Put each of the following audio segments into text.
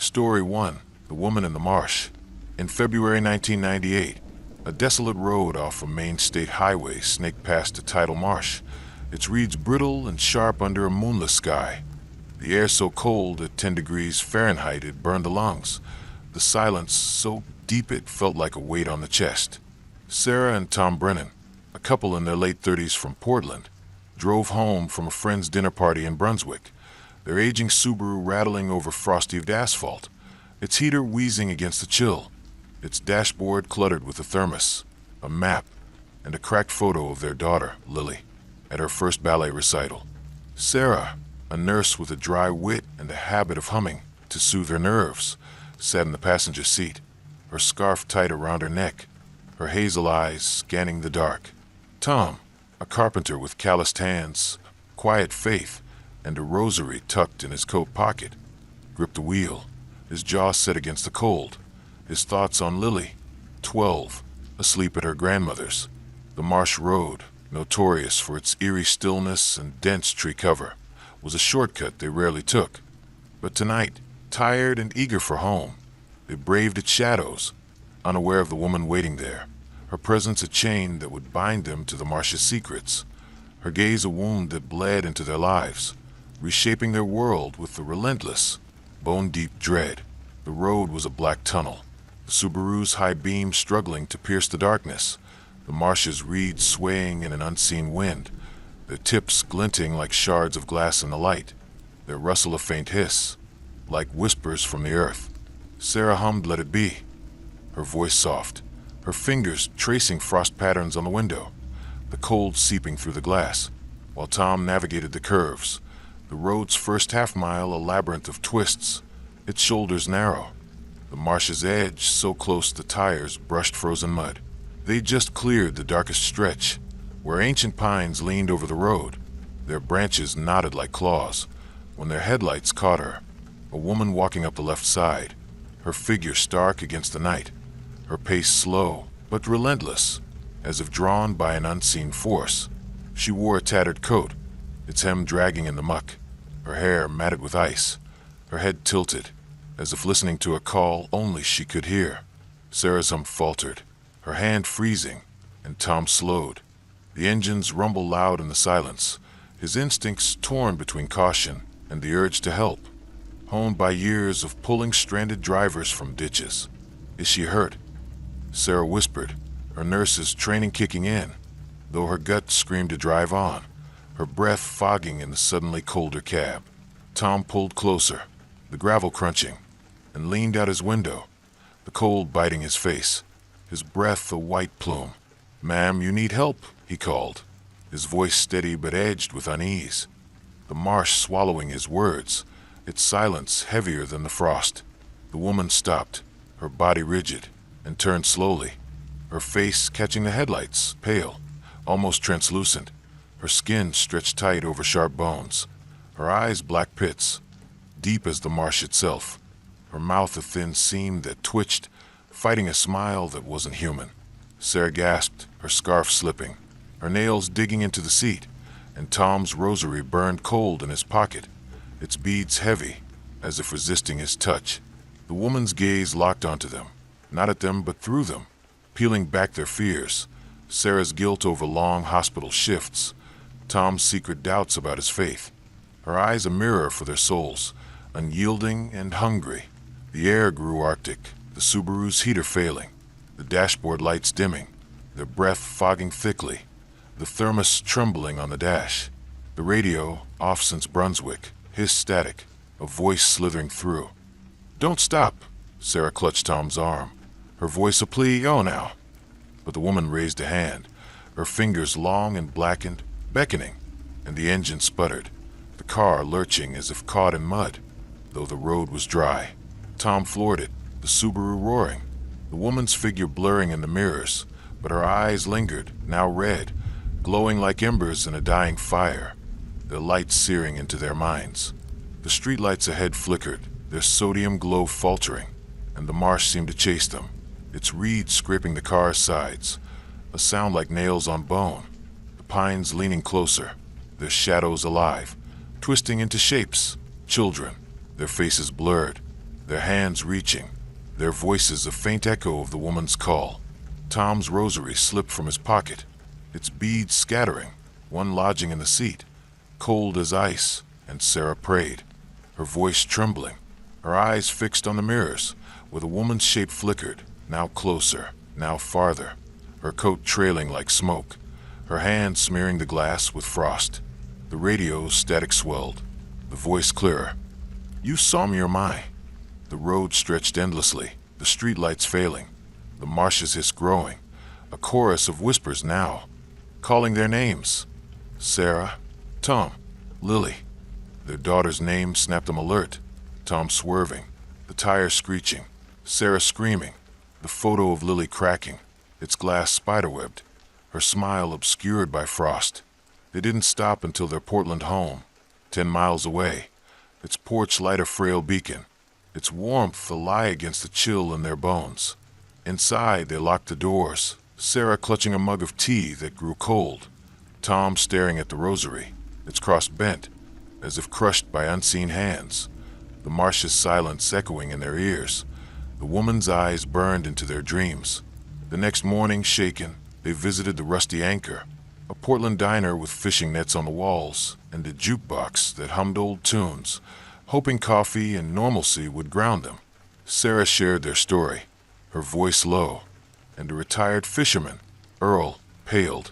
Story 1. The Woman in the Marsh. In February 1998, a desolate road off a main state highway snaked past a tidal marsh, its reeds brittle and sharp under a moonless sky. The air so cold at 10 degrees Fahrenheit it burned the lungs. The silence so deep it felt like a weight on the chest. Sarah and Tom Brennan, a couple in their late 30s from Portland, drove home from a friend's dinner party in Brunswick, their aging Subaru rattling over frosty asphalt, its heater wheezing against the chill, its dashboard cluttered with a thermos, a map, and a cracked photo of their daughter, Lily, at her first ballet recital. Sarah, a nurse with a dry wit and a habit of humming to soothe her nerves, sat in the passenger seat, her scarf tight around her neck, her hazel eyes scanning the dark. Tom, a carpenter with calloused hands, quiet faith, and a rosary tucked in his coat pocket, gripped the wheel, his jaw set against the cold, his thoughts on Lily, 12, asleep at her grandmother's. The marsh road, notorious for its eerie stillness and dense tree cover, was a shortcut they rarely took. But tonight, tired and eager for home, they braved its shadows, unaware of the woman waiting there, her presence a chain that would bind them to the marsh's secrets, her gaze a wound that bled into their lives, reshaping their world with the relentless, bone-deep dread. The road was a black tunnel, the Subaru's high beam struggling to pierce the darkness, the marsh's reeds swaying in an unseen wind, their tips glinting like shards of glass in the light, their rustle a faint hiss, like whispers from the earth. Sarah hummed Let It Be, her voice soft, her fingers tracing frost patterns on the window, the cold seeping through the glass, while Tom navigated the curves, the road's first half-mile a labyrinth of twists, its shoulders narrow, the marsh's edge so close the tires brushed frozen mud. They just cleared the darkest stretch, where ancient pines leaned over the road, their branches knotted like claws, when their headlights caught her, a woman walking up the left side, her figure stark against the night, her pace slow but relentless, as if drawn by an unseen force. She wore a tattered coat, its hem dragging in the muck, her hair matted with ice, her head tilted, as if listening to a call only she could hear. Sarah's hum faltered, her hand freezing, and Tom slowed. The engines rumbled loud in the silence, his instincts torn between caution and the urge to help, honed by years of pulling stranded drivers from ditches. Is she hurt? Sarah whispered, her nurse's training kicking in, though her gut screamed to drive on, her breath fogging in the suddenly colder cab. Tom pulled closer, the gravel crunching, and leaned out his window, the cold biting his face, his breath a white plume. "Ma'am, you need help," he called, his voice steady but edged with unease, the marsh swallowing his words, its silence heavier than the frost. The woman stopped, her body rigid, and turned slowly, her face catching the headlights, pale, almost translucent, her skin stretched tight over sharp bones, her eyes black pits, deep as the marsh itself, her mouth a thin seam that twitched, fighting a smile that wasn't human. Sarah gasped, her scarf slipping, her nails digging into the seat, and Tom's rosary burned cold in his pocket, its beads heavy, as if resisting his touch. The woman's gaze locked onto them, not at them but through them, peeling back their fears, Sarah's guilt over long hospital shifts, Tom's secret doubts about his faith, her eyes a mirror for their souls, unyielding and hungry. The air grew arctic, the Subaru's heater failing, the dashboard lights dimming, their breath fogging thickly, the thermos trembling on the dash, the radio, off since Brunswick, hissed static, a voice slithering through. "Don't stop!" Sarah clutched Tom's arm, her voice a plea, "Oh, now!" But the woman raised a hand, her fingers long and blackened, beckoning, and the engine sputtered, the car lurching as if caught in mud, though the road was dry. Tom floored it, the Subaru roaring, the woman's figure blurring in the mirrors, but her eyes lingered, now red, glowing like embers in a dying fire, their light searing into their minds. The streetlights ahead flickered, their sodium glow faltering, and the marsh seemed to chase them, its reeds scraping the car's sides, a sound like nails on bone, the pines leaning closer, their shadows alive, twisting into shapes, children, their faces blurred. their hands reaching, their voices a faint echo of the woman's call. Tom's rosary slipped from his pocket, its beads scattering, one lodging in the seat, cold as ice, and Sarah prayed, her voice trembling, her eyes fixed on the mirrors, where the woman's shape flickered, now closer, now farther, her coat trailing like smoke, her hand smearing the glass with frost. The radio's static swelled, the voice clearer. "You saw me or my?" The road stretched endlessly, the streetlights failing, the marshes hiss growing, a chorus of whispers now, calling their names. Sarah, Tom, Lily. Their daughter's name snapped them alert. Tom swerving, the tires screeching, Sarah screaming, the photo of Lily cracking, its glass spiderwebbed, her smile obscured by frost. They didn't stop until their Portland home, 10 miles away, its porch light a frail beacon, its warmth a lie against the chill in their bones. Inside, they locked the doors, Sarah clutching a mug of tea that grew cold, Tom staring at the rosary, its cross bent, as if crushed by unseen hands, the marsh's silence echoing in their ears. The woman's eyes burned into their dreams. The next morning, shaken, they visited the Rusty Anchor, a Portland diner with fishing nets on the walls and a jukebox that hummed old tunes, hoping coffee and normalcy would ground them. Sarah shared their story, her voice low, and a retired fisherman, Earl, paled,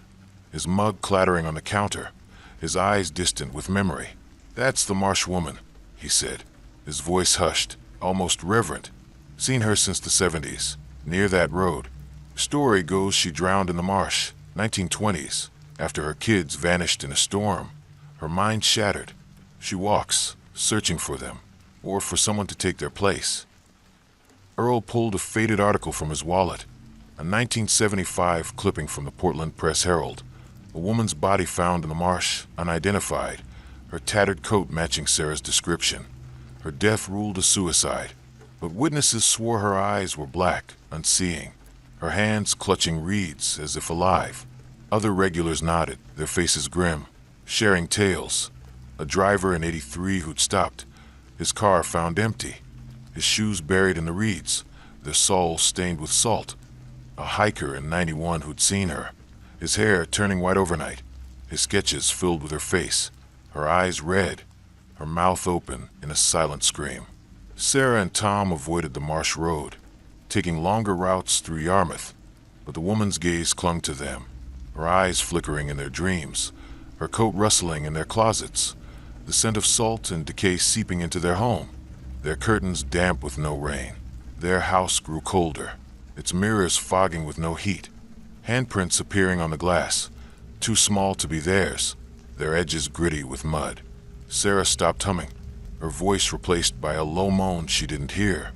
his mug clattering on the counter, his eyes distant with memory. "That's the Marsh woman," he said, his voice hushed, almost reverent. "Seen her since the 70s, near that road. Story goes she drowned in the marsh, 1920s, after her kids vanished in a storm. Her mind shattered. She walks, searching for them, or for someone to take their place." Earl pulled a faded article from his wallet, a 1975 clipping from the Portland Press-Herald. A woman's body found in the marsh, unidentified, her tattered coat matching Sarah's description. Her death ruled a suicide, but witnesses swore her eyes were black, unseeing, her hands clutching reeds as if alive. Other regulars nodded, their faces grim, sharing tales. A driver in '83 who'd stopped, his car found empty, his shoes buried in the reeds, their soles stained with salt. A hiker in '91 who'd seen her, his hair turning white overnight, his sketches filled with her face, her eyes red, her mouth open in a silent scream. Sarah and Tom avoided the marsh road, taking longer routes through Yarmouth, but the woman's gaze clung to them, her eyes flickering in their dreams, her coat rustling in their closets, the scent of salt and decay seeping into their home, their curtains damp with no rain. Their house grew colder, its mirrors fogging with no heat, handprints appearing on the glass, too small to be theirs, their edges gritty with mud. Sarah stopped humming, her voice replaced by a low moan she didn't hear,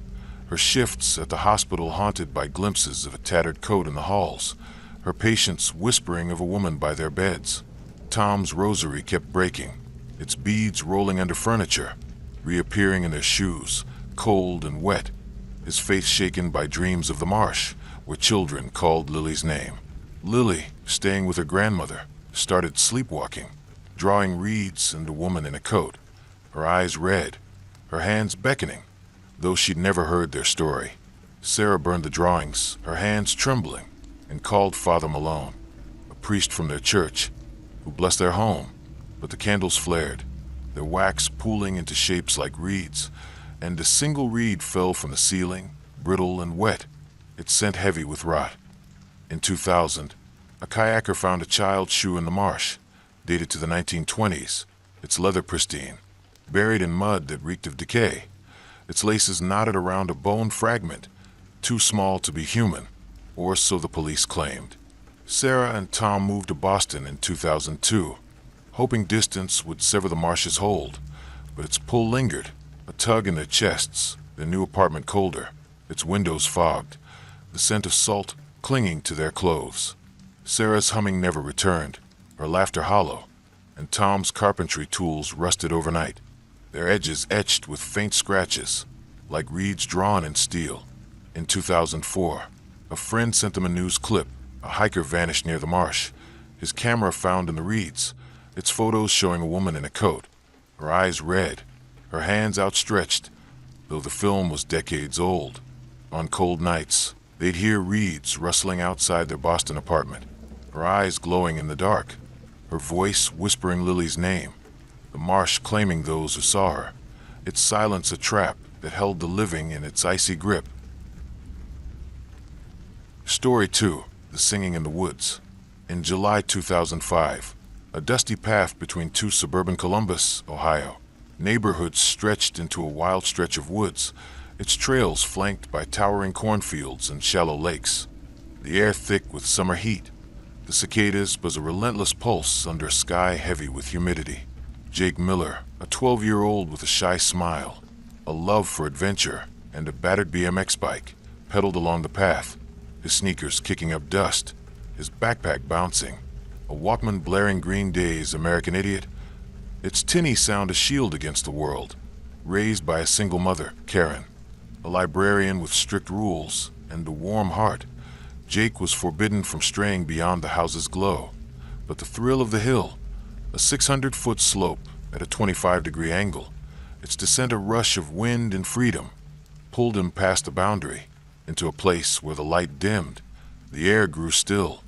her shifts at the hospital haunted by glimpses of a tattered coat in the halls, her patients whispering of a woman by their beds. Tom's rosary kept breaking, its beads rolling under furniture, reappearing in their shoes, cold and wet, his face shaken by dreams of the marsh, where children called Lily's name. Lily, staying with her grandmother, started sleepwalking, drawing reeds and a woman in a coat, her eyes red, her hands beckoning, though she'd never heard their story. Sarah burned the drawings, her hands trembling, and called Father Malone, a priest from their church, who blessed their home. But the candles flared, their wax pooling into shapes like reeds, and a single reed fell from the ceiling, brittle and wet, its scent heavy with rot. In 2000, a kayaker found a child's shoe in the marsh, dated to the 1920s, its leather pristine, buried in mud that reeked of decay, its laces knotted around a bone fragment, too small to be human, or so the police claimed. Sarah and Tom moved to Boston in 2002, hoping distance would sever the marsh's hold, but its pull lingered, a tug in their chests, their new apartment colder, its windows fogged, the scent of salt clinging to their clothes. Sarah's humming never returned, her laughter hollow, and Tom's carpentry tools rusted overnight, their edges etched with faint scratches, like reeds drawn in steel. In 2004, a friend sent them a news clip. A hiker vanished near the marsh, his camera found in the reeds, its photos showing a woman in a coat, her eyes red, her hands outstretched, though the film was decades old. On cold nights, they'd hear reeds rustling outside their Boston apartment, her eyes glowing in the dark, her voice whispering Lily's name, the marsh claiming those who saw her, its silence a trap that held the living in its icy grip. Story 2. The Singing in the Woods. In July 2005, a dusty path between two suburban Columbus, Ohio, neighborhoods stretched into a wild stretch of woods, its trails flanked by towering cornfields and shallow lakes. The air thick with summer heat, the cicadas buzz a relentless pulse under a sky heavy with humidity. Jake Miller, a 12-year-old with a shy smile, a love for adventure, and a battered BMX bike, pedaled along the path, his sneakers kicking up dust, his backpack bouncing, a Walkman blaring Green Day's American Idiot, its tinny sound a shield against the world. Raised by a single mother, Karen, a librarian with strict rules and a warm heart, Jake was forbidden from straying beyond the house's glow. But the thrill of the hill, a 600-foot slope at a 25-degree angle, its descent a rush of wind and freedom, pulled him past the boundary, into a place where the light dimmed, the air grew still,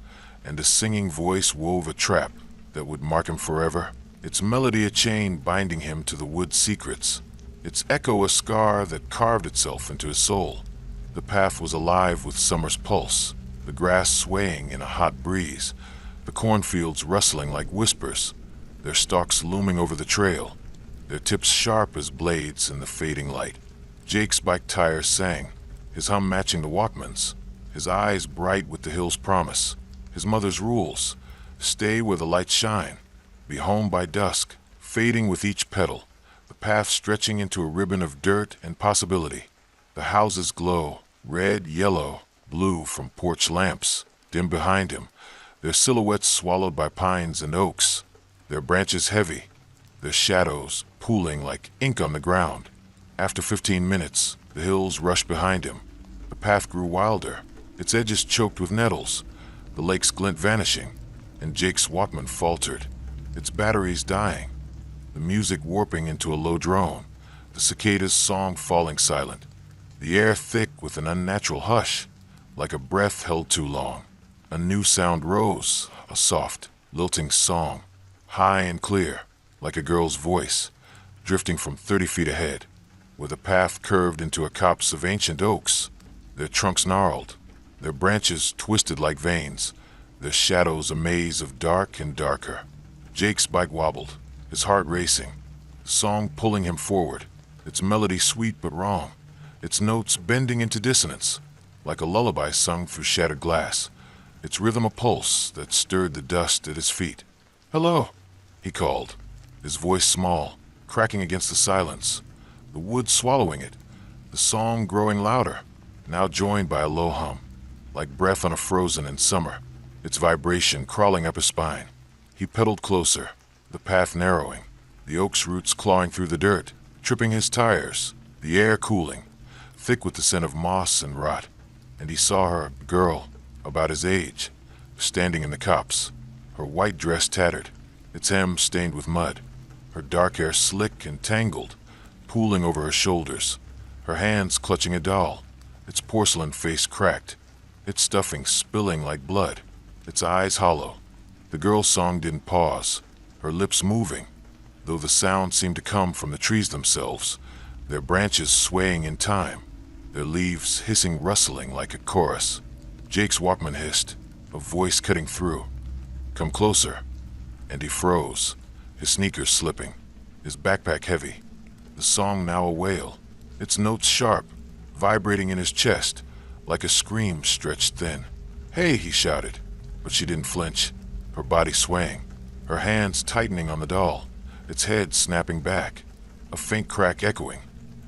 and a singing voice wove a trap that would mark him forever, its melody a chain binding him to the wood's secrets, its echo a scar that carved itself into his soul. The path was alive with summer's pulse, the grass swaying in a hot breeze, the cornfields rustling like whispers, their stalks looming over the trail, their tips sharp as blades in the fading light. Jake's bike tires sang, his hum matching the Walkman's, his eyes bright with the hill's promise, his mother's rules: stay where the lights shine, be home by dusk, fading with each pedal, the path stretching into a ribbon of dirt and possibility. The houses glow, red, yellow, blue from porch lamps, dim behind him, their silhouettes swallowed by pines and oaks, their branches heavy, their shadows pooling like ink on the ground. After 15 minutes, the hills rushed behind him. The path grew wilder, its edges choked with nettles, the lake's glint vanishing, and Jake's Walkman faltered, its batteries dying, the music warping into a low drone, the cicadas' song falling silent, the air thick with an unnatural hush, like a breath held too long. A new sound rose, a soft, lilting song, high and clear, like a girl's voice, drifting from 30 feet ahead, where the path curved into a copse of ancient oaks, their trunks gnarled, their branches twisted like veins, their shadows a maze of dark and darker. Jake's bike wobbled, his heart racing, the song pulling him forward, its melody sweet but wrong, its notes bending into dissonance, like a lullaby sung through shattered glass, its rhythm a pulse that stirred the dust at his feet. "Hello," he called, his voice small, cracking against the silence, the wood swallowing it, the song growing louder, now joined by a low hum, like breath on a frozen in summer, its vibration crawling up his spine. He pedaled closer, the path narrowing, the oak's roots clawing through the dirt, tripping his tires, the air cooling, thick with the scent of moss and rot. And he saw her, a girl, about his age, standing in the copse, her white dress tattered, its hem stained with mud, her dark hair slick and tangled, pooling over her shoulders, her hands clutching a doll, its porcelain face cracked, its stuffing spilling like blood, its eyes hollow. The girl's song didn't pause, her lips moving, though the sound seemed to come from the trees themselves, their branches swaying in time, their leaves hissing rustling like a chorus. Jake's Walkman hissed, a voice cutting through. "Come closer." And he froze, his sneakers slipping, his backpack heavy, the song now a wail, its notes sharp, vibrating in his chest, like a scream stretched thin. "Hey," he shouted, but she didn't flinch, her body swaying, her hands tightening on the doll, its head snapping back, a faint crack echoing.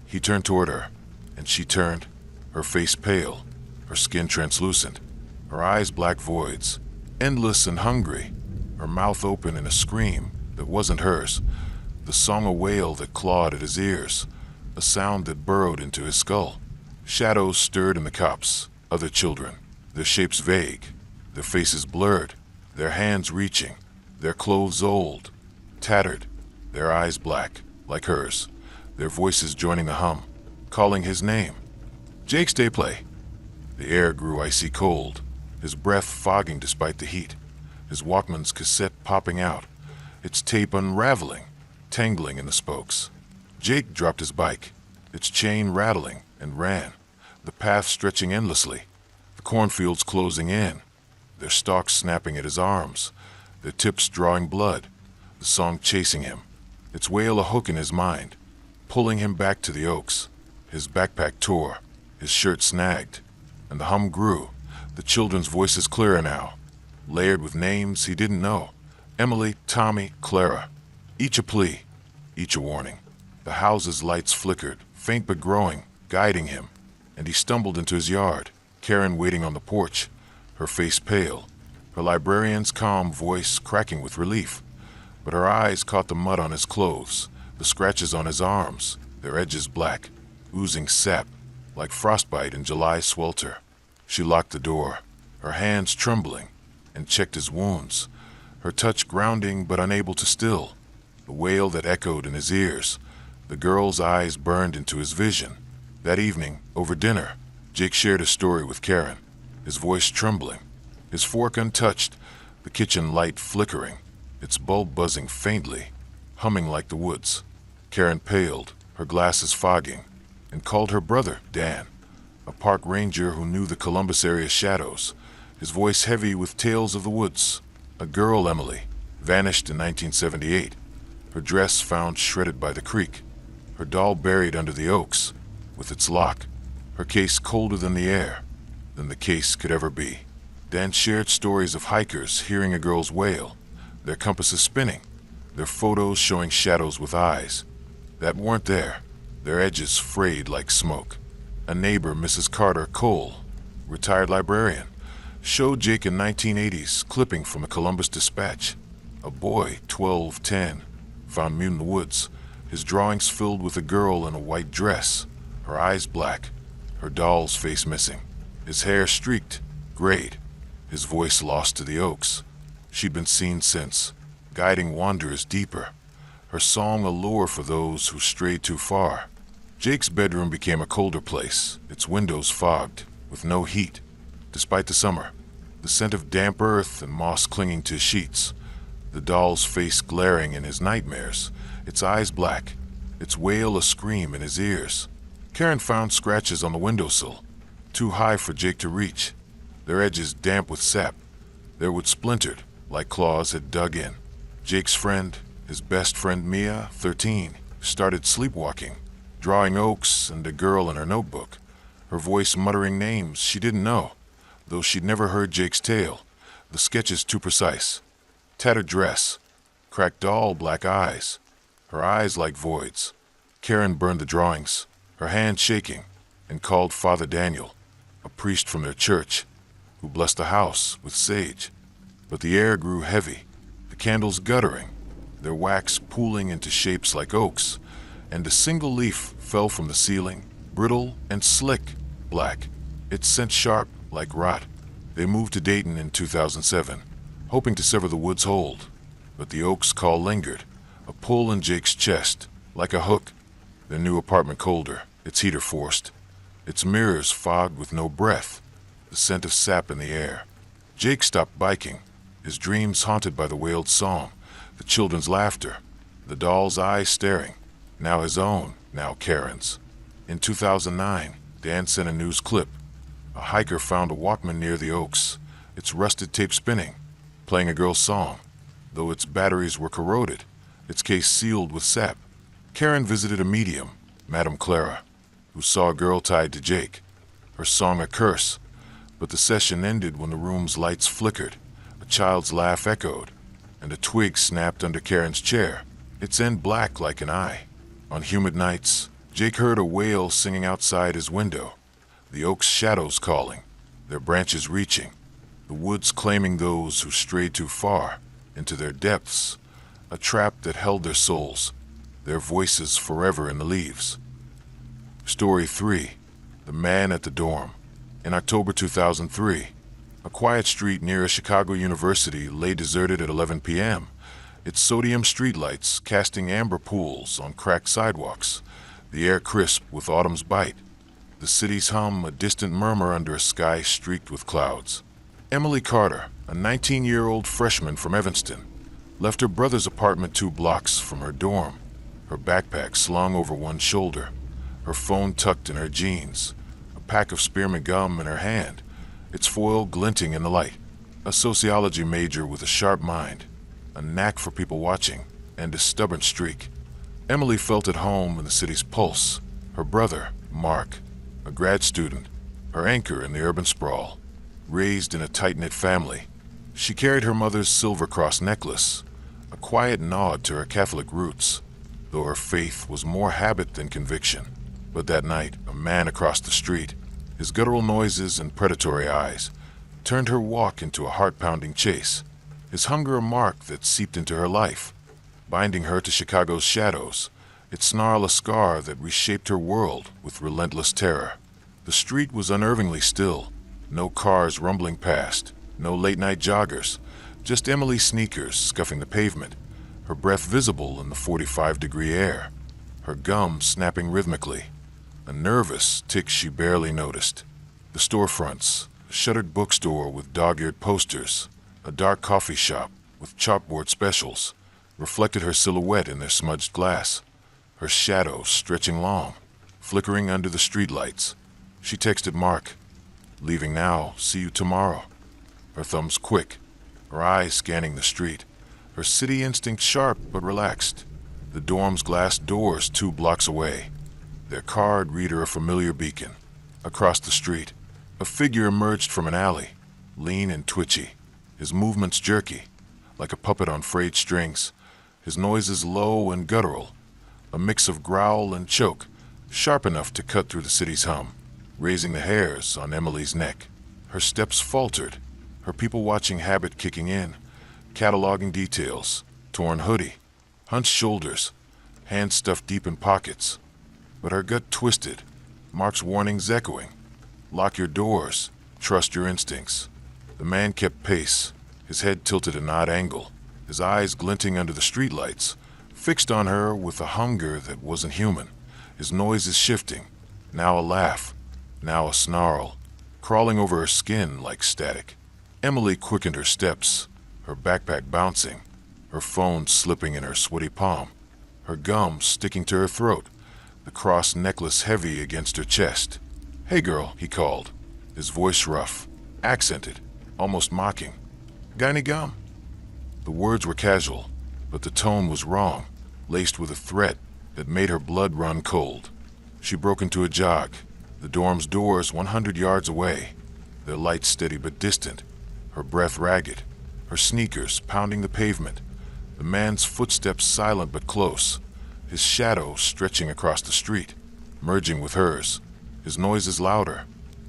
He turned toward her, and she turned, her face pale, her skin translucent, her eyes black voids, endless and hungry, her mouth open in a scream that wasn't hers, the song a wail that clawed at his ears, a sound that burrowed into his skull. Shadows stirred in the copse, other children, their shapes vague, their faces blurred, their hands reaching, their clothes old, tattered, their eyes black, like hers, their voices joining the hum. calling his name. "Jake, stay play." The air grew icy cold, his breath fogging despite the heat, his Walkman's cassette popping out, its tape unraveling, tangling in the spokes. Jake dropped his bike, its chain rattling, and ran, the path stretching endlessly, the cornfields closing in, their stalks snapping at his arms, their tips drawing blood, the song chasing him, its wail a hook in his mind, pulling him back to the oaks. His backpack tore, his shirt snagged, and the hum grew, the children's voices clearer now, layered with names he didn't know. Emily, Tommy, Clara, each a plea, each a warning. The house's lights flickered, faint but growing, guiding him, and he stumbled into his yard, Karen waiting on the porch, her face pale, her librarian's calm voice cracking with relief. But her eyes caught the mud on his clothes, the scratches on his arms, their edges black, oozing sap, like frostbite in July swelter. She locked the door, her hands trembling, and checked his wounds, her touch grounding but unable to still, the wail that echoed in his ears. The girl's eyes burned into his vision. That evening, over dinner, Jake shared a story with Karen, his voice trembling, his fork untouched, the kitchen light flickering, its bulb buzzing faintly, humming like the woods. Karen paled, her glasses fogging, and called her brother Dan, a park ranger who knew the Columbus area shadows, his voice heavy with tales of the woods. A girl, Emily, vanished in 1978, her dress found shredded by the creek, her doll buried under the oaks, with its lock, her case colder than the air, than the case could ever be. Dan shared stories of hikers hearing a girl's wail, their compasses spinning, their photos showing shadows with eyes that weren't there, their edges frayed like smoke. A neighbor, Mrs. Carter Cole, retired librarian, showed Jake in 1980s clipping from a Columbus Dispatch. A boy, 10, found mute in the woods, his drawings filled with a girl in a white dress, her eyes black, her doll's face missing, his hair streaked, grayed, his voice lost to the oaks. She'd been seen since, guiding wanderers deeper, her song a lure for those who strayed too far. Jake's bedroom became a colder place, its windows fogged, with no heat. Despite the summer, the scent of damp earth and moss clinging to sheets, the doll's face glaring in his nightmares, its eyes black, its wail a scream in his ears. Karen found scratches on the windowsill, too high for Jake to reach, their edges damp with sap, their wood splintered, like claws had dug in. Jake's friend, his best friend Mia, 13, started sleepwalking, drawing oaks and a girl in her notebook, her voice muttering names she didn't know, though she'd never heard Jake's tale, the sketches too precise. Tattered dress, cracked doll black eyes, her eyes like voids. Karen burned the drawings, her hand shaking, and called Father Daniel, a priest from their church, who blessed the house with sage. But the air grew heavy, the candles guttering, their wax pooling into shapes like oaks, and a single leaf fell from the ceiling, brittle and slick, black, its scent sharp like rot. They moved to Dayton in 2007, hoping to sever the wood's hold, but the oak's call lingered, a pull in Jake's chest, like a hook. Their new apartment colder, its heater forced, its mirrors fogged with no breath, the scent of sap in the air. Jake stopped biking, his dreams haunted by the wailed song, the children's laughter, the doll's eyes staring, now his own, now Karen's. In 2009, Dan sent a news clip. A hiker found a Walkman near the oaks, its rusted tape spinning, playing a girl's song, though its batteries were corroded, its case sealed with sap. Karen visited a medium, Madame Clara, who saw a girl tied to Jake, her song a curse, but the session ended when the room's lights flickered, a child's laugh echoed, and a twig snapped under Karen's chair, its end black like an eye. On humid nights, Jake heard a whale singing outside his window, the oak's shadows calling, their branches reaching, the woods claiming those who strayed too far into their depths, a trap that held their souls, their voices forever in the leaves. Story 3. The Man at the Dorm. In October 2003, a quiet street near a Chicago university lay deserted at 11 p.m., its sodium streetlights casting amber pools on cracked sidewalks, the air crisp with autumn's bite, the city's hum a distant murmur under a sky streaked with clouds. Emily Carter, a 19-year-old freshman from Evanston, left her brother's apartment 2 blocks from her dorm, her backpack slung over one shoulder, her phone tucked in her jeans, a pack of spearmint gum in her hand, its foil glinting in the light. A sociology major with a sharp mind, a knack for people watching, and a stubborn streak. Emily felt at home in the city's pulse. Her brother, Mark, a grad student, her anchor in the urban sprawl. Raised in a tight-knit family, she carried her mother's silver cross necklace, a quiet nod to her Catholic roots, though her faith was more habit than conviction. But that night, a man across the street, his guttural noises and predatory eyes, turned her walk into a heart-pounding chase, his hunger a mark that seeped into her life, binding her to Chicago's shadows, its snarl a scar that reshaped her world with relentless terror. The street was unnervingly still, no cars rumbling past, no late-night joggers, just Emily's sneakers scuffing the pavement, her breath visible in the 45-degree air, her gums snapping rhythmically, a nervous tick she barely noticed. The storefronts, a shuttered bookstore with dog-eared posters, a dark coffee shop with chalkboard specials, reflected her silhouette in their smudged glass, her shadow stretching long, flickering under the streetlights. She texted Mark, "Leaving now, see you tomorrow." Her thumbs quick, her eyes scanning the street, her city instinct sharp but relaxed. The dorm's glass doors 2 blocks away, their card reader a familiar beacon. Across the street, a figure emerged from an alley, lean and twitchy, his movements jerky, like a puppet on frayed strings, his noises low and guttural, a mix of growl and choke, sharp enough to cut through the city's hum, raising the hairs on Emily's neck. Her steps faltered, her people-watching habit kicking in, cataloging details, torn hoodie, hunched shoulders, hands stuffed deep in pockets. But her gut twisted, Mark's warnings echoing. Lock your doors, trust your instincts. The man kept pace, his head tilted at an odd angle, his eyes glinting under the streetlights, fixed on her with a hunger that wasn't human. His noises shifting, now a laugh, now a snarl, crawling over her skin like static. Emily quickened her steps, her backpack bouncing, her phone slipping in her sweaty palm, her gums sticking to her throat, the cross necklace heavy against her chest. "Hey girl," he called, his voice rough, accented, almost mocking. "Got any gum?" The words were casual, but the tone was wrong, laced with a threat that made her blood run cold. She broke into a jog, the dorm's doors 100 yards away, their lights steady but distant, her breath ragged, her sneakers pounding the pavement, the man's footsteps silent but close, his shadow stretching across the street, merging with hers, his noises louder,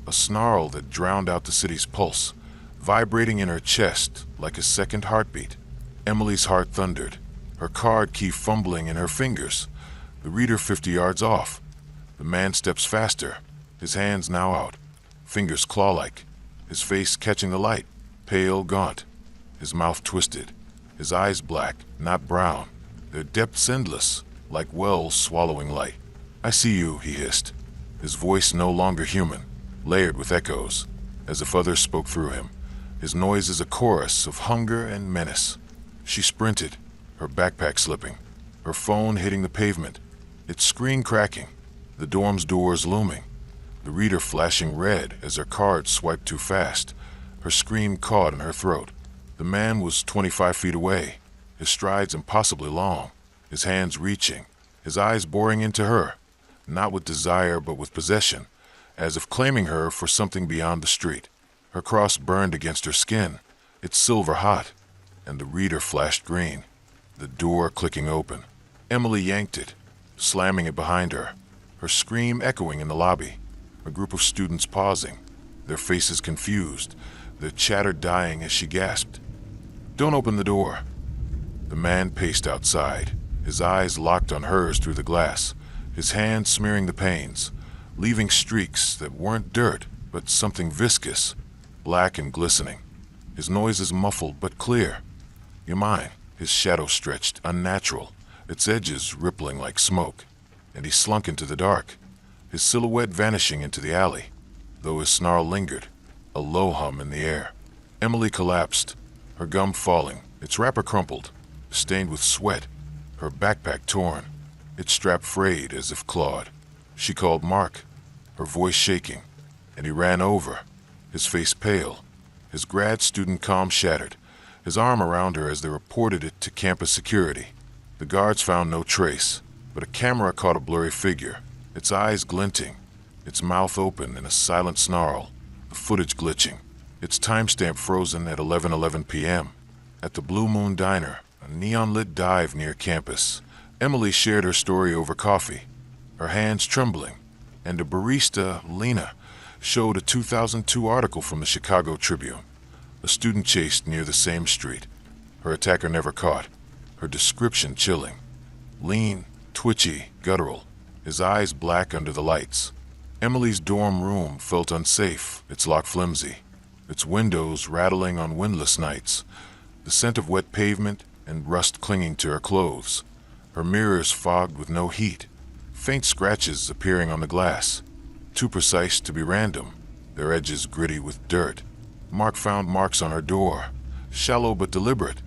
a snarl that drowned out the city's pulse, vibrating in her chest like a second heartbeat. Emily's heart thundered, her card key fumbling in her fingers, the reader 50 yards off. The man steps faster, his hands now out, fingers claw-like, his face catching the light, pale, gaunt, his mouth twisted, his eyes black, not brown, their depths endless, like wells swallowing light. "I see you," he hissed, his voice no longer human, layered with echoes, as if others spoke through him, his noises a chorus of hunger and menace. She sprinted, her backpack slipping, her phone hitting the pavement, its screen cracking, the dorm's doors looming, the reader flashing red as her card swiped too fast, her scream caught in her throat. The man was 25 feet away, his strides impossibly long, his hands reaching, his eyes boring into her, not with desire but with possession, as if claiming her for something beyond the street. Her cross burned against her skin, its silver hot, and the reader flashed green, the door clicking open. Emily yanked it, slamming it behind her, her scream echoing in the lobby, a group of students pausing, their faces confused, their chatter dying as she gasped, "Don't open the door." The man paced outside, his eyes locked on hers through the glass, his hands smearing the panes, leaving streaks that weren't dirt, but something viscous, black and glistening. His noises muffled but clear. "You're mine." His shadow stretched, unnatural, its edges rippling like smoke. and he slunk into the dark, his silhouette vanishing into the alley. Though his snarl lingered, a low hum in the air. Emily collapsed, her gum falling, its wrapper crumpled, stained with sweat, her backpack torn, its strap frayed as if clawed. She called Mark, her voice shaking, and he ran over, his face pale, his grad student calm shattered, his arm around her as they reported it to campus security. The guards found no trace, but a camera caught a blurry figure, its eyes glinting, its mouth open in a silent snarl, the footage glitching, its timestamp frozen at 11:11 p.m. At the Blue Moon Diner, a neon-lit dive near campus, Emily shared her story over coffee, her hands trembling, and a barista, Lena, showed a 2002 article from the Chicago Tribune. A student chased near the same street, her attacker never caught, her description chilling. Lean, twitchy, guttural, his eyes black under the lights. Emily's dorm room felt unsafe, its lock flimsy, its windows rattling on windless nights, the scent of wet pavement and rust clinging to her clothes, her mirrors fogged with no heat, faint scratches appearing on the glass, too precise to be random, their edges gritty with dirt. Mark found marks on her door, shallow but deliberate.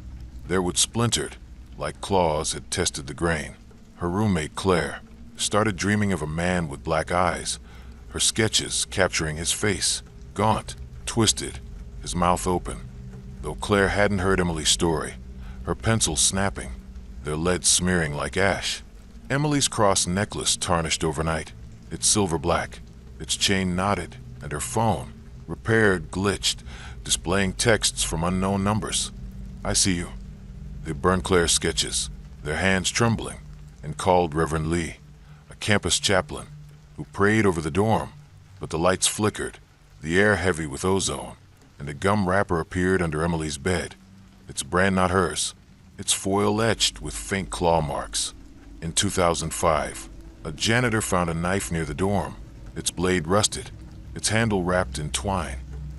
Their wood splintered, like claws had tested the grain. Her roommate, Claire, started dreaming of a man with black eyes, her sketches capturing his face, gaunt, twisted, his mouth open. Though Claire hadn't heard Emily's story, her pencils snapping, their lead smearing like ash. Emily's cross necklace tarnished overnight, its silver black, its chain knotted, and her phone, repaired, glitched, displaying texts from unknown numbers. "I see you." They burned Claire's sketches, their hands trembling, and called Reverend Lee, a campus chaplain, who prayed over the dorm, but the lights flickered, the air heavy with ozone, and a gum wrapper appeared under Emily's bed, its brand not hers, its foil etched with faint claw marks. In 2005, a janitor found a knife near the dorm, its blade rusted, its handle wrapped in twine,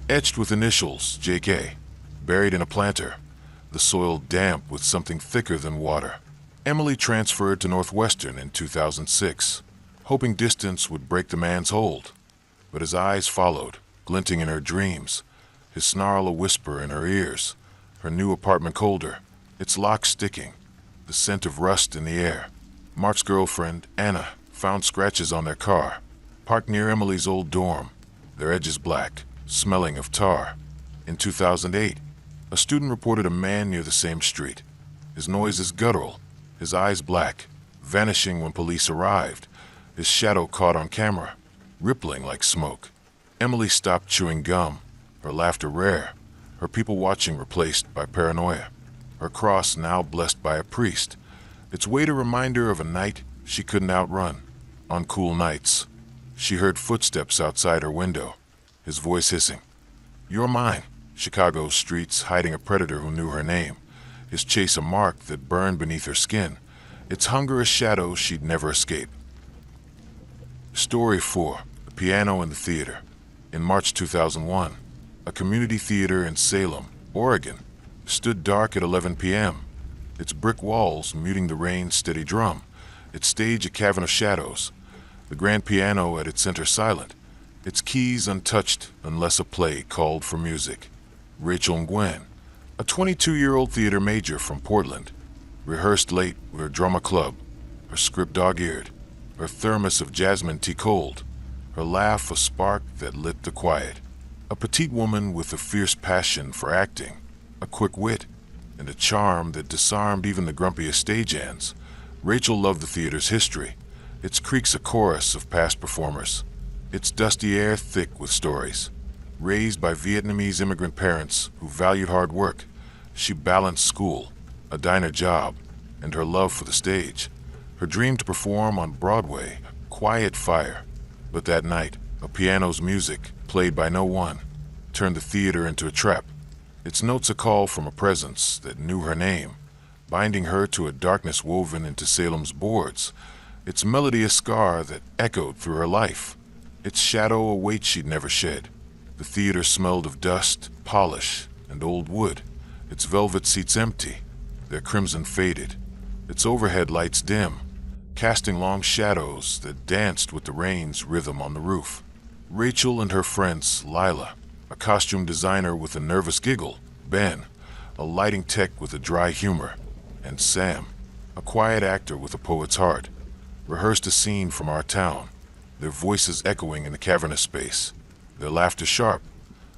etched with initials JK, buried in a planter, the soil damp with something thicker than water. Emily transferred to Northwestern in 2006, hoping distance would break the man's hold, but his eyes followed, glinting in her dreams, his snarl a whisper in her ears, her new apartment colder, its lock sticking, the scent of rust in the air. Mark's girlfriend, Anna, found scratches on their car, parked near Emily's old dorm, their edges black, smelling of tar. In 2008, a student reported a man near the same street, his noises guttural, his eyes black, vanishing when police arrived, his shadow caught on camera, rippling like smoke. Emily stopped chewing gum, her laughter rare, her people watching replaced by paranoia, her cross now blessed by a priest, its weight a reminder of a night she couldn't outrun. On cool nights, she heard footsteps outside her window, his voice hissing, "You're mine." Chicago's streets hiding a predator who knew her name, his chase a mark that burned beneath her skin, its hunger a shadow she'd never escape. Story 4. The Piano in the Theater. In March 2001, a community theater in Salem, Oregon, stood dark at 11 p.m., its brick walls muting the rain's steady drum, its stage a cavern of shadows, the grand piano at its center silent, its keys untouched unless a play called for music. Rachel Nguyen, a 22-year-old theater major from Portland, rehearsed late with her drama club, her script dog-eared, her thermos of jasmine tea cold, her laugh a spark that lit the quiet. A petite woman with a fierce passion for acting, a quick wit, and a charm that disarmed even the grumpiest stagehands. Rachel loved the theater's history, its creaks a chorus of past performers, its dusty air thick with stories. Raised by Vietnamese immigrant parents who valued hard work, she balanced school, a diner job, and her love for the stage. Her dream to perform on Broadway, quiet fire. But that night, a piano's music, played by no one, turned the theater into a trap. Its notes a call from a presence that knew her name, binding her to a darkness woven into Salem's boards, its melody a scar that echoed through her life, its shadow a weight she'd never shed. The theater smelled of dust, polish, and old wood, its velvet seats empty, their crimson faded, its overhead lights dim, casting long shadows that danced with the rain's rhythm on the roof. Rachel and her friends, Lila, a costume designer with a nervous giggle, Ben, a lighting tech with a dry humor, and Sam, a quiet actor with a poet's heart, rehearsed a scene from our town, their voices echoing in the cavernous space, their laughter sharp,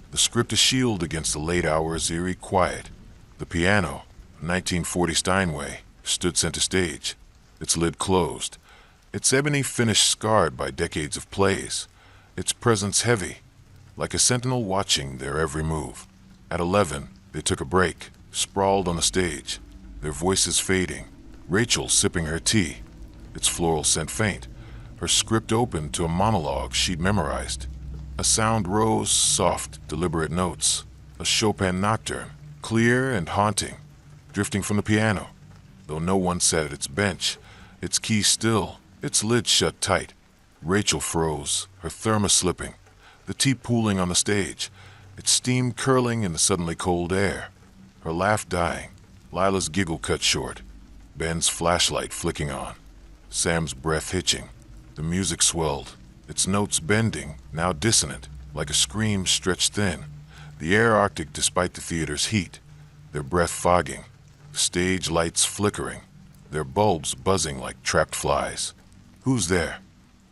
the script a shield against the late hours' eerie quiet. The piano, a 1940 Steinway, stood center stage, its lid closed, its ebony finish scarred by decades of plays, its presence heavy, like a sentinel watching their every move. At 11, they took a break, sprawled on the stage, their voices fading, Rachel sipping her tea, its floral scent faint, her script open to a monologue she'd memorized. A sound rose, soft, deliberate notes, a Chopin nocturne, clear and haunting, drifting from the piano. Though no one sat at its bench, its keys still, its lid shut tight. Rachel froze, her thermos slipping, the tea pooling on the stage, its steam curling in the suddenly cold air. Her laugh dying, Lila's giggle cut short, Ben's flashlight flicking on, Sam's breath hitching. The music swelled, its notes bending, now dissonant, like a scream stretched thin. The air arctic despite the theater's heat, their breath fogging, stage lights flickering, their bulbs buzzing like trapped flies. "Who's there?"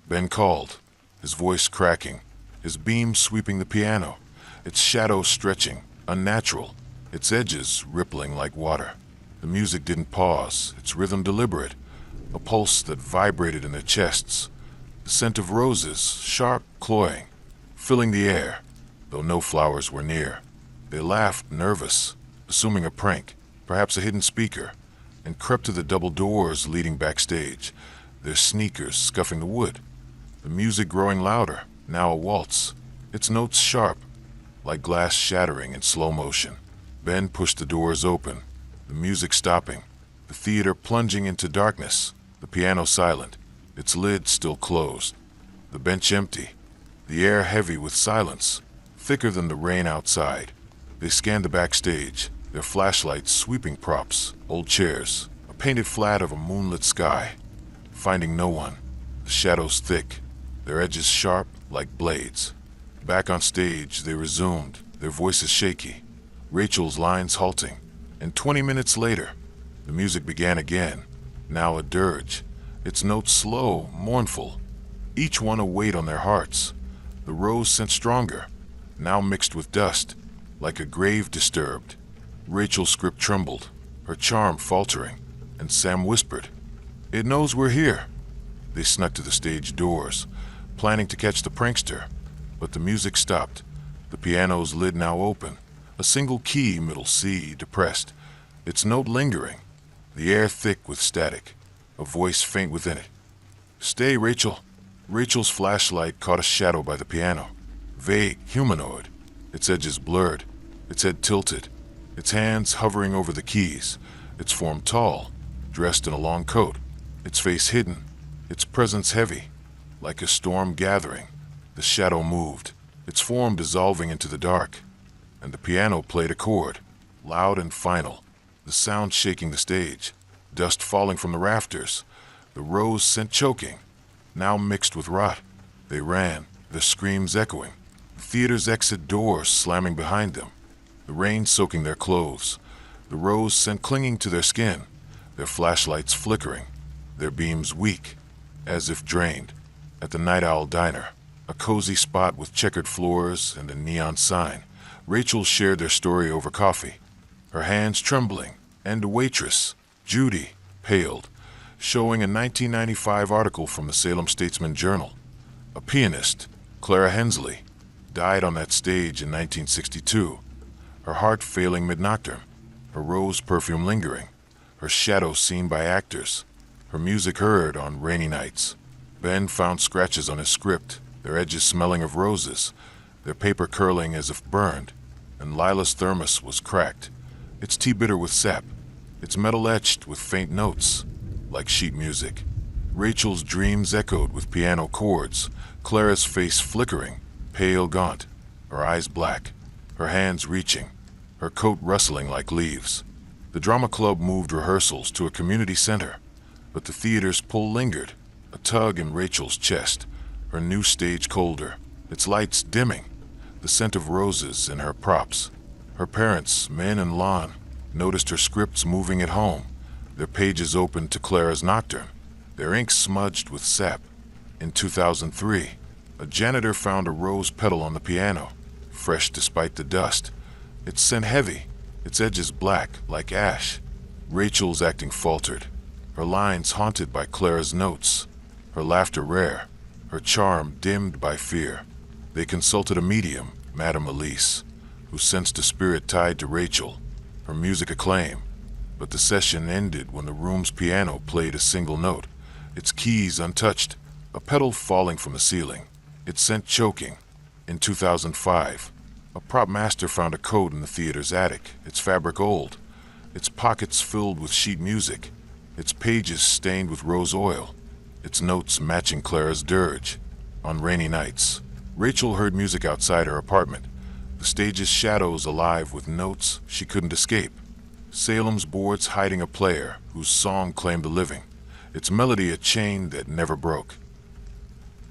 Ben called, his voice cracking, his beam sweeping the piano, its shadow stretching, unnatural, its edges rippling like water. The music didn't pause, its rhythm deliberate, a pulse that vibrated in their chests, the scent of roses, sharp, cloying, filling the air, though no flowers were near. They laughed, nervous, assuming a prank, perhaps a hidden speaker, and crept to the double doors leading backstage, their sneakers scuffing the wood. The music growing louder, now a waltz, its notes sharp, like glass shattering in slow motion. Ben pushed the doors open, the music stopping, the theater plunging into darkness, the piano silent, its lid still closed, the bench empty, the air heavy with silence, thicker than the rain outside. They scanned the backstage, their flashlights sweeping props, old chairs, a painted flat of a moonlit sky, finding no one, the shadows thick, their edges sharp like blades. Back on stage, they resumed, their voices shaky, Rachel's lines halting, and 20 minutes later, the music began again, now a dirge, its notes slow, mournful, each one a weight on their hearts. The rose scent stronger, now mixed with dust, like a grave disturbed. Rachel's script trembled, her charm faltering, and Sam whispered, "It knows we're here." They snuck to the stage doors, planning to catch the prankster, but the music stopped, the piano's lid now open, a single key, middle C, depressed, its note lingering, the air thick with static, a voice faint within it. "Stay, Rachel." Rachel's flashlight caught a shadow by the piano, vague, humanoid, its edges blurred, its head tilted, its hands hovering over the keys, its form tall, dressed in a long coat, its face hidden, its presence heavy, like a storm gathering. The shadow moved, its form dissolving into the dark, and the piano played a chord, loud and final, the sound shaking the stage, dust falling from the rafters, the rose scent choking, now mixed with rot. They ran, their screams echoing, the theater's exit doors slamming behind them, the rain soaking their clothes, the rose scent clinging to their skin, their flashlights flickering, their beams weak, as if drained. At the Night Owl Diner, a cozy spot with checkered floors and a neon sign, Rachel shared their story over coffee, her hands trembling, and a waitress, Judy, paled, showing a 1995 article from the Salem Statesman Journal. A pianist, Clara Hensley, died on that stage in 1962, her heart failing mid-nocturne, her rose perfume lingering, her shadow seen by actors, her music heard on rainy nights. Ben found scratches on his script, their edges smelling of roses, their paper curling as if burned, and Lila's thermos was cracked, its tea bitter with sap, its metal etched with faint notes, like sheet music. Rachel's dreams echoed with piano chords, Clara's face flickering, pale gaunt, her eyes black, her hands reaching, her coat rustling like leaves. The drama club moved rehearsals to a community center, But the theater's pull lingered, a tug in Rachel's chest, her new stage colder, its lights dimming, the scent of roses in her props. Her parents, Min and Lon, noticed her scripts moving at home, their pages open to Clara's Nocturne, their ink smudged with sap. In 2003, a janitor found a rose petal on the piano, fresh despite the dust. Its scent heavy, its edges black like ash. Rachel's acting faltered, her lines haunted by Clara's notes, her laughter rare, her charm dimmed by fear. They consulted a medium, Madame Elise, who sensed a spirit tied to Rachel, her music acclaim. But the session ended when the room's piano played a single note, its keys untouched, a petal falling from the ceiling, its scent choking. In 2005, a prop master found a coat in the theater's attic, its fabric old, its pockets filled with sheet music, its pages stained with rose oil, its notes matching Clara's dirge. On rainy nights, Rachel heard music outside her apartment, the stage's shadows alive with notes she couldn't escape. Salem's boards hiding a player whose song claimed the living, its melody a chain that never broke.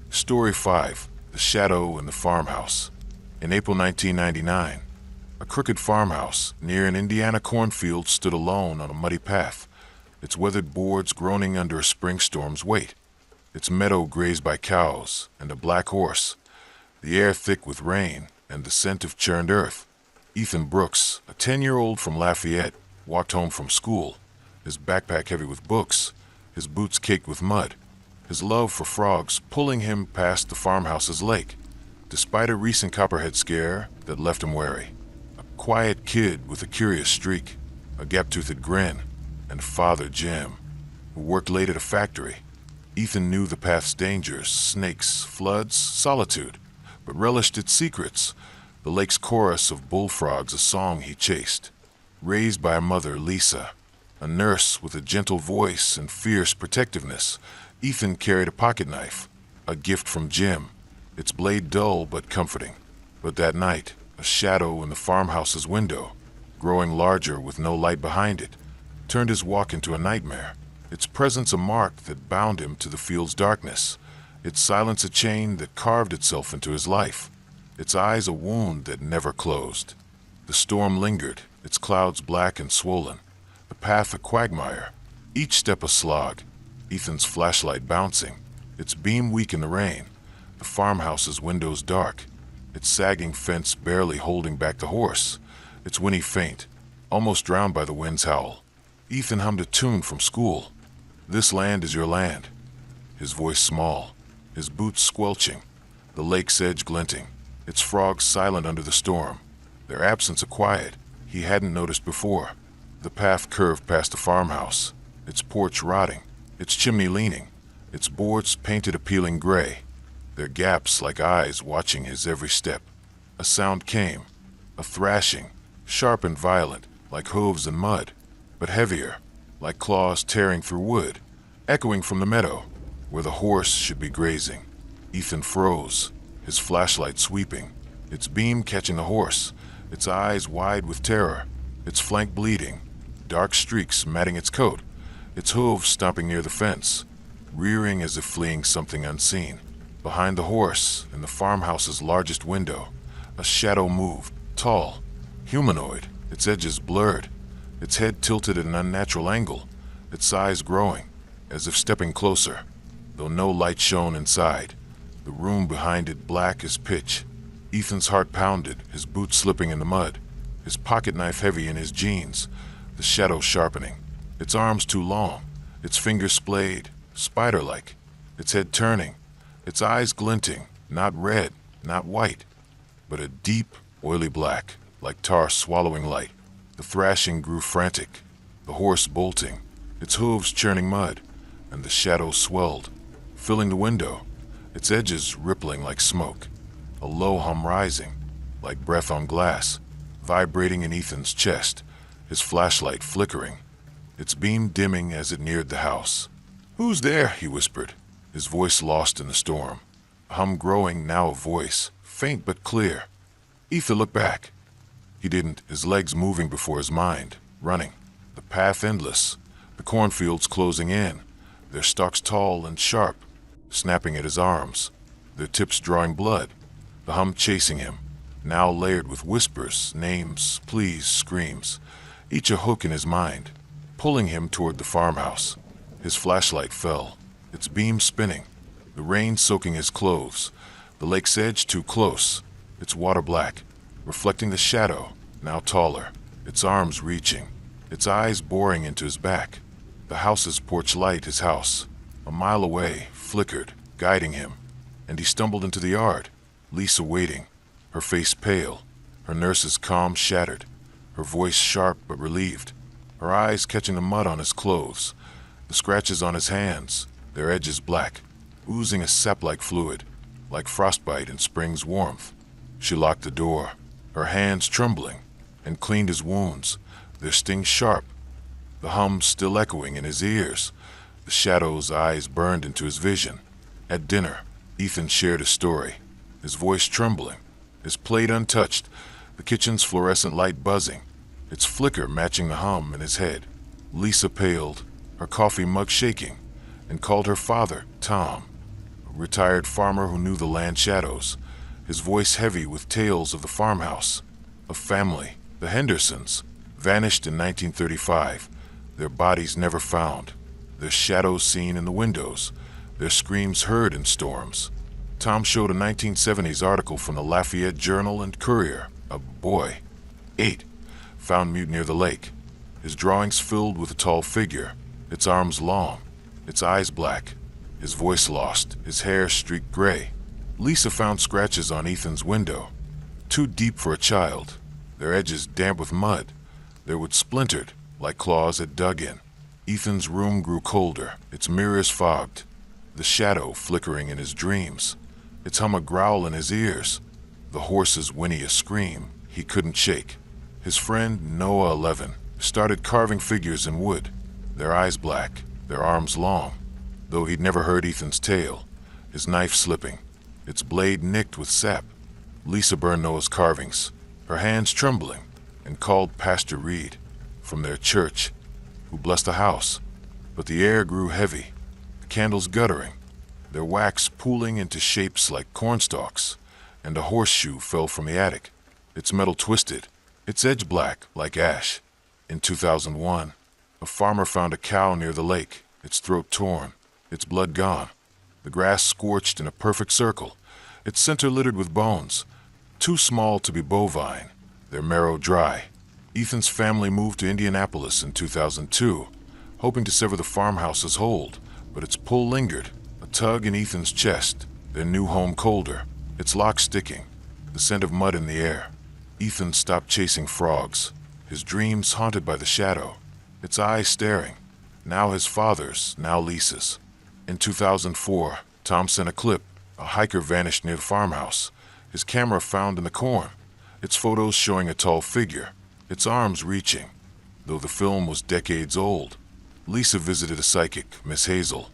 Story 5. The Shadow in the Farmhouse. In April 1999, a crooked farmhouse near an Indiana cornfield stood alone on a muddy path, its weathered boards groaning under a spring storm's weight, its meadow grazed by cows and a black horse, the air thick with rain and the scent of churned earth. Ethan Brooks, a 10-year-old from Lafayette, walked home from school, his backpack heavy with books, his boots caked with mud, his love for frogs pulling him past the farmhouse's lake, despite a recent copperhead scare that left him wary. A quiet kid with a curious streak, a gap-toothed grin, and Father Jim, who worked late at a factory. Ethan knew the path's dangers, snakes, floods, solitude, but relished its secrets, the lake's chorus of bullfrogs, a song he chased. Raised by a mother, Lisa, a nurse with a gentle voice and fierce protectiveness, Ethan carried a pocket knife, a gift from Jim, its blade dull but comforting. But that night, a shadow in the farmhouse's window, growing larger with no light behind it, turned his walk into a nightmare, its presence a mark that bound him to the field's darkness, its silence a chain that carved itself into his life, its eyes a wound that never closed. The storm lingered, its clouds black and swollen, the path a quagmire, each step a slog, Ethan's flashlight bouncing, its beam weak in the rain, the farmhouse's windows dark, its sagging fence barely holding back the horse, its whinny faint, almost drowned by the wind's howl. Ethan hummed a tune from school. "This land is your land," his voice small, his boots squelching, the lake's edge glinting, its frogs silent under the storm, their absence a quiet he hadn't noticed before. The path curved past the farmhouse, its porch rotting, its chimney leaning, its boards painted a peeling gray, their gaps like eyes watching his every step. A sound came, a thrashing, sharp and violent, like hooves and mud, but heavier, like claws tearing through wood, echoing from the meadow, where the horse should be grazing. Ethan froze, his flashlight sweeping, its beam catching the horse, its eyes wide with terror, its flank bleeding, dark streaks matting its coat, its hooves stomping near the fence, rearing as if fleeing something unseen. Behind the horse, in the farmhouse's largest window, a shadow moved, tall, humanoid, its edges blurred, its head tilted at an unnatural angle, its size growing, as if stepping closer, though no light shone inside, the room behind it black as pitch. Ethan's heart pounded, his boots slipping in the mud, his pocket knife heavy in his jeans, the shadow sharpening, its arms too long, its fingers splayed, spider-like, its head turning, its eyes glinting, not red, not white, but a deep, oily black, like tar swallowing light. The thrashing grew frantic, the horse bolting, its hooves churning mud, and the shadow swelled, filling the window, its edges rippling like smoke, a low hum rising, like breath on glass, vibrating in Ethan's chest, his flashlight flickering, its beam dimming as it neared the house. "Who's there?" he whispered, his voice lost in the storm, a hum growing, now a voice, faint but clear. Ethan looked back. He didn't, his legs moving before his mind, running, the path endless, the cornfields closing in, their stalks tall and sharp, snapping at his arms, their tips drawing blood. The hum chasing him, now layered with whispers, names, pleas, screams, each a hook in his mind, pulling him toward the farmhouse. His flashlight fell, its beam spinning, the rain soaking his clothes, the lake's edge too close, its water black, reflecting the shadow, now taller, its arms reaching, its eyes boring into his back. The house's porch light, his house, a mile away, flickered, guiding him, and he stumbled into the yard, Lisa waiting, her face pale, her nurse's calm shattered, her voice sharp but relieved, her eyes catching the mud on his clothes, the scratches on his hands, their edges black, oozing a sap-like fluid, like frostbite in spring's warmth. She locked the door, her hands trembling, and cleaned his wounds, their sting sharp, the hum still echoing in his ears. The shadow's eyes burned into his vision. At dinner, Ethan shared his story, his voice trembling, his plate untouched, the kitchen's fluorescent light buzzing, its flicker matching the hum in his head. Lisa paled, her coffee mug shaking, and called her father Tom, a retired farmer who knew the land shadows, his voice heavy with tales of the farmhouse, of family, the Hendersons, vanished in 1935, their bodies never found, their shadows seen in the windows, their screams heard in storms. Tom showed a 1970s article from the Lafayette Journal and Courier. A boy, 8, found mute near the lake, his drawings filled with a tall figure, its arms long, its eyes black, his voice lost, his hair streaked gray. Lisa found scratches on Ethan's window, too deep for a child, their edges damp with mud, their wood splintered like claws had dug in. Ethan's room grew colder, its mirrors fogged, the shadow flickering in his dreams, its hum a growl in his ears, the horse's whinny a scream he couldn't shake. His friend, Noah 11, started carving figures in wood, their eyes black, their arms long, though he'd never heard Ethan's tale, his knife slipping, its blade nicked with sap. Lisa burned Noah's carvings, her hands trembling, and called Pastor Reed from their church, who blessed the house. But the air grew heavy, the candles guttering, their wax pooling into shapes like cornstalks, and a horseshoe fell from the attic, its metal twisted, its edge black like ash. In 2001, a farmer found a cow near the lake, its throat torn, its blood gone, the grass scorched in a perfect circle, its center littered with bones, too small to be bovine, their marrow dry. Ethan's family moved to Indianapolis in 2002, hoping to sever the farmhouse's hold, but its pull lingered, a tug in Ethan's chest, their new home colder, its lock sticking, the scent of mud in the air. Ethan stopped chasing frogs, his dreams haunted by the shadow, its eyes staring, now his father's, now Lisa's. In 2004, Tom sent a clip. A hiker vanished near the farmhouse, his camera found in the corn, its photos showing a tall figure, its arms reaching, though the film was decades old. Lisa visited a psychic, Miss Hazel,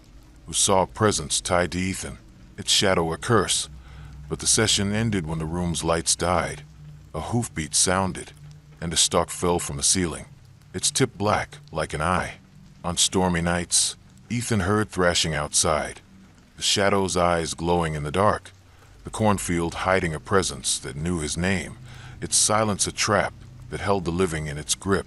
who saw a presence tied to Ethan, its shadow a curse, but the session ended when the room's lights died. A hoofbeat sounded, and a stalk fell from the ceiling, its tip black like an eye. On stormy nights, Ethan heard thrashing outside, the shadow's eyes glowing in the dark, the cornfield hiding a presence that knew his name, its silence a trap that held the living in its grip.